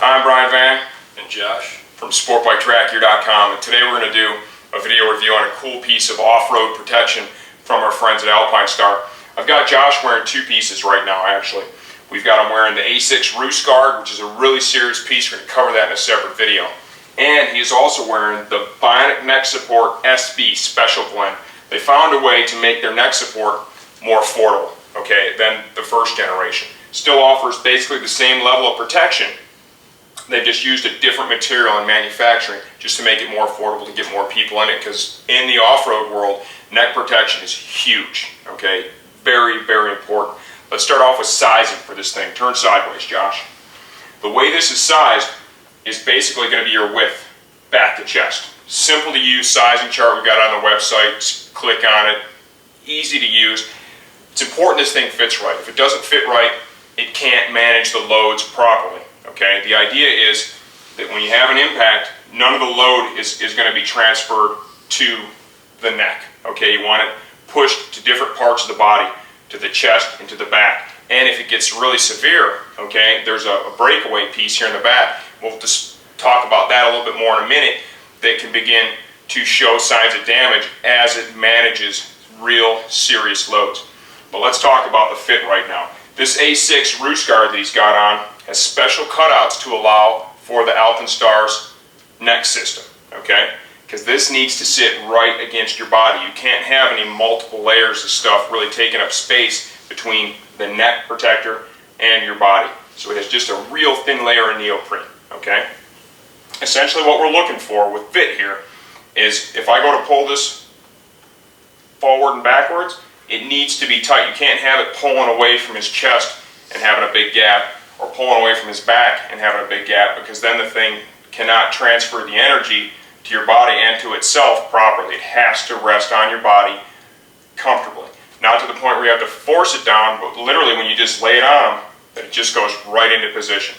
I'm Brian Van and Josh from SportBikeTrackGear.com, and today we're going to do a video review on a cool piece of off-road protection from our friends at Alpinestars. I've got Josh wearing two pieces right now, actually. We've got him wearing the A6 Roost Guard, which is a really serious piece. We're going to cover that in a separate video. And he is also wearing the Bionic neck support SB Special Blend. They found a way to make their neck support more affordable, okay, than the first generation. Still offers basically the same level of protection. They've just used a different material in manufacturing just to make it more affordable to get more people in it, because in the off-road world, neck protection is huge, okay? Very, very important. Let's start off with sizing for this thing. Turn sideways, Josh. The way this is sized is basically going to be your width, back to chest. Simple to use sizing chart we've got on the website. Just click on it. Easy to use. It's important this thing fits right. If it doesn't fit right, it can't manage the loads properly. Okay? The idea is that when you have an impact, none of the load is going to be transferred to the neck. Okay? You want it pushed to different parts of the body, to the chest and to the back. And if it gets really severe, okay, there's a breakaway piece here in the back. We'll just talk about that a little bit more in a minute, that can begin to show signs of damage as it manages real serious loads. But let's talk about the fit right now. This A6 Roost Guard that he's got on has special cutouts to allow for the Alpinestars neck system, okay? Because this needs to sit right against your body. You can't have any multiple layers of stuff really taking up space between the neck protector and your body. So it has just a real thin layer of neoprene, okay? Essentially what we're looking for with fit here is, if I go to pull this forward and backwards, it needs to be tight. You can't have it pulling away from his chest and having a big gap, or pulling away from his back and having a big gap, because then the thing cannot transfer the energy to your body and to itself properly. It has to rest on your body comfortably. Not to the point where you have to force it down, but literally when you just lay it on them, that it just goes right into position.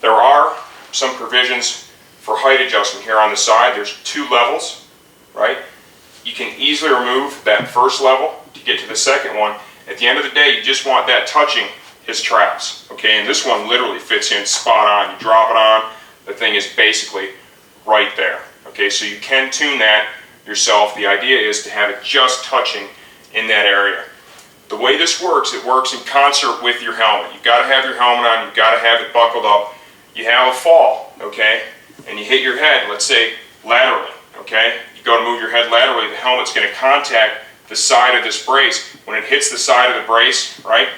There are some provisions for height adjustment here on the side. There's two levels, right? You can easily remove that first level to get to the second one. At the end of the day, you just want that touching his traps, okay? And this one literally fits in spot on. You drop it on, the thing is basically right there. Okay, so you can tune that yourself. The idea is to have it just touching in that area. The way this works, it works in concert with your helmet. You've got to have your helmet on, you've got to have it buckled up. You have a fall, okay, and you hit your head, let's say laterally, okay? You go to move your head laterally, the helmet's going to contact the side of this brace. When it hits the side of the brace, right,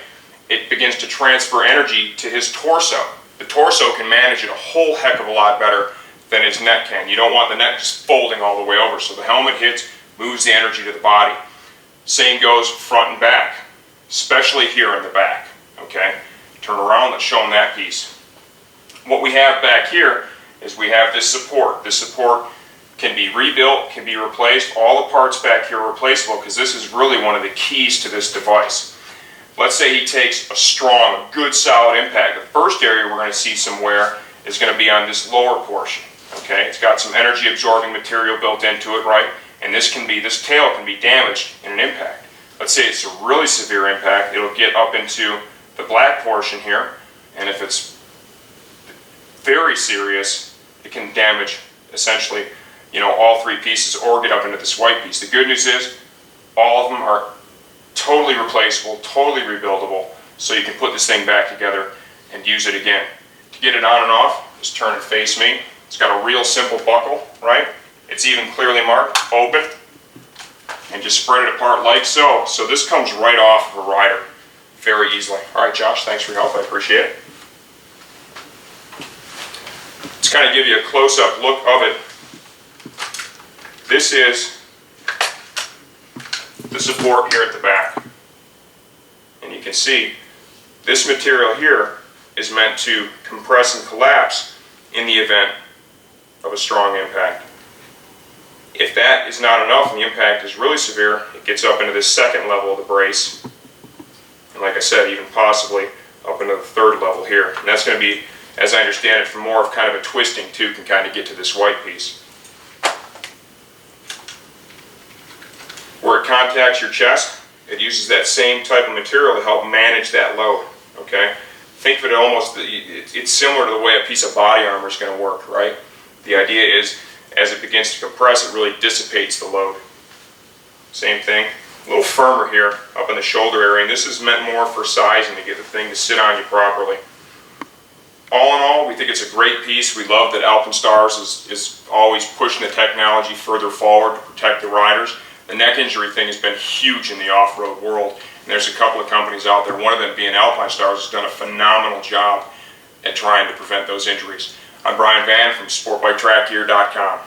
it begins to transfer energy to his torso. The torso can manage it a whole heck of a lot better than his neck can. You don't want the neck just folding all the way over. So the helmet hits, moves the energy to the body. Same goes front and back, especially here in the back. Okay? Turn around, let's show them that piece. What we have back here is we have this support. This support can be rebuilt, can be replaced. All the parts back here are replaceable, because this is really one of the keys to this device. Let's say he takes a strong, good, solid impact. The first area we're going to see some wear is going to be on this lower portion. Okay, it's got some energy absorbing material built into it, right? And this tail can be damaged in an impact. Let's say it's a really severe impact, it'll get up into the black portion here, and if it's very serious, it can damage essentially, you know, all three pieces, or get up into this white piece. The good news is all of them are totally replaceable, totally rebuildable, so you can put this thing back together and use it again. To get it on and off, just turn and face me. It's got a real simple buckle, right? It's even clearly marked, open, and just spread it apart like so. So this comes right off of a rider very easily. All right, Josh, thanks for your help. I appreciate it. Let's kind of give you a close-up look of it. This is the support here at the back. And you can see this material here is meant to compress and collapse in the event of a strong impact. If that is not enough and the impact is really severe, it gets up into this second level of the brace, and like I said, even possibly up into the third level here. And that's going to be, as I understand it, for more of kind of a twisting too, can kind of get to this white piece. Where it contacts your chest, it uses that same type of material to help manage that load. Okay? think of it almost, it's similar to the way a piece of body armor is going to work, right? The idea is, as it begins to compress, it really dissipates the load. Same thing, a little firmer here up in the shoulder area, and this is meant more for sizing to get the thing to sit on you properly. All in all, we think it's a great piece. We love that Alpinestars is always pushing the technology further forward to protect the riders. The neck injury thing has been huge in the off-road world, and there's a couple of companies out there, one of them being Alpinestars, has done a phenomenal job at trying to prevent those injuries. I'm Brian Van from SportBikeTrackGear.com.